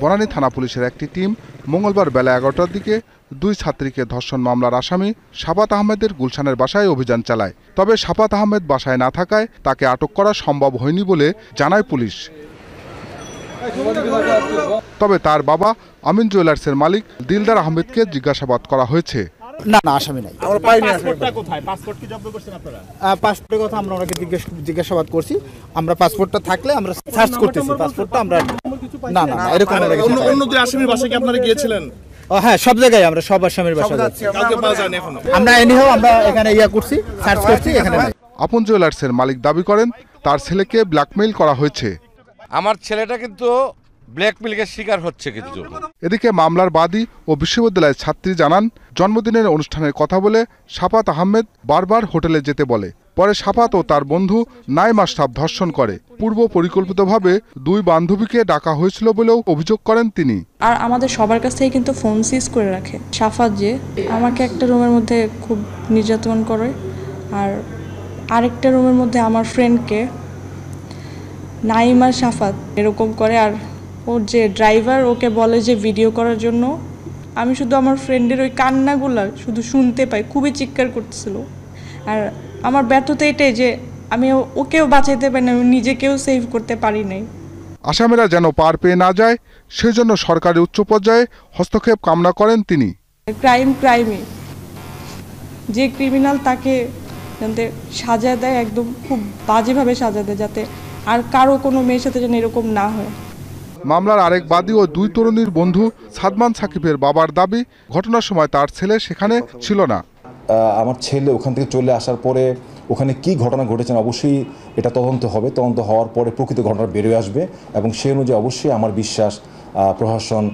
বনানী থানা পুলিশের একটি টিম মঙ্গলবার বেলা 11টার দিকে দুই ছাত্রীকে ধর্ষণ মামলার আসামি শাফাত আহমেদের গুলশানের বাসায় অভিযান চালায়। তবে শাফাত আহমেদ বাসায় না থাকায় তাকে আটক করা সম্ভব হয়নি বলে জানায় পুলিশ। তবে তার বাবা আমিন জুয়েলার্সের মালিক দিলদার আহমেদকে জিজ্ঞাসাবাদ করা হয়েছে। না না, আসামি নাই। আমরা পাইনি। পাসপোর্টটা কোথায়? পাসপোর্ট কি জব্দ করছেন আপনারা? পাসপোর্টের কথা আমরা ওনাকে জিজ্ঞাসাবাদ করছি। আমরা পাসপোর্টটা থাকলে আমরা সার্চ করতেছি। পাসপোর্টটা আমরা না না এরকম অন্য দুই আসামির বাসায় কি আপনারা গিয়েছিলেন? হ্যাঁ, সব জায়গায় আমরা সব আসামির বাসায় যাচ্ছি। কাউকে পাওয়া যায়নি এখনো? আমরা এনিহাও আমরা এখানে করছি, সার্চ করছি, এখানে নাই। আপন জুয়েলার্সের মালিক দাবি করেন তার ছেলেকে ব্ল্যাকমেইল করা হয়েছে। আমার ছেলেটা কিন্তু ব্ল্যাকমেইলের শিকার হচ্ছে কিছু। এদিকে মামলার বাদী ও বিশ্ববিদ্যালয়ের ছাত্রী জানান, জন্মদিনের অনুষ্ঠানের কথা বলে শাফাত আহমেদ বারবার হোটেলে যেতে বলে। পরে শাফাত ও তার বন্ধু নাইম আশরাফ ধর্ষণ করে। পূর্ব পরিকল্পিতভাবে দুই বান্ধবীকে ডাকা হয়েছিল বলেও অভিযোগ করেন তিনি। আর আমাদের সবার কাছ থেকে কিন্তু ফোন সিজ করে রাখে। শাফাত যে আমাকে একটা রুমের মধ্যে খুব নির্যাতন করে, আর আরেকটা রুমের মধ্যে আমার ফ্রেন্ডকে নাইম আর শাফাত এরকম করে। আর ওর যে ড্রাইভার ওকে বলে যে ভিডিও করার জন্য। আমি শুধু আমার ফ্রেন্ডের ওই কান্নাগুলো শুধু শুনতে পাই, খুবই চিৎকার করতেছিল। আর আমার ব্যর্থতা এটাই যে আমি ওকেও বাঁচাইতে পারি না, নিজেকেও সেভ করতে পারি নাই। আসামিরা যেন পার পেয়ে না যায় সেজন্য সরকারের উচ্চ পর্যায়ে হস্তক্ষেপ কামনা করেন তিনি। ক্রাইমই যে ক্রিমিনাল তাকে যাতে সাজা দেয়, একদম খুব বাজেভাবে সাজা দেয়, যাতে আর কারো কোনো মেয়ের সাথে যেন এরকম না হয়। মামলার আরেক বাদী ও দুই তরুণীর বন্ধু সাদমান সাকিবের বাবার দাবি, ঘটনার সময় তার ছেলে সেখানে ছিল না। আমার ছেলে ওখান থেকে চলে আসার পরে ওখানে কি ঘটনা ঘটেছে অবশ্যই এটা তদন্ত হবে। তদন্ত হওয়ার পরে প্রকৃত ঘটনা বেরিয়ে আসবে এবং সেই অনুযায়ী অবশ্যই আমার বিশ্বাস প্রশাসন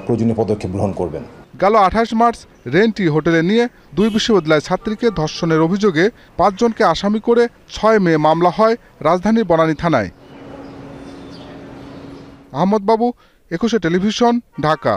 প্রয়োজনীয় পদক্ষেপ গ্রহণ করবেন। গেল 28 মার্চ রেন্টি হোটেলে নিয়ে দুই বিশ্ববিদ্যালয় ছাত্রীকে ধর্ষণের অভিযোগে 5 জনকে আসামি করে 6 মে মামলা হয় রাজধানীর বনানী থানায়। আহমদ বাবু, 21 টেলিভিশন, ঢাকা।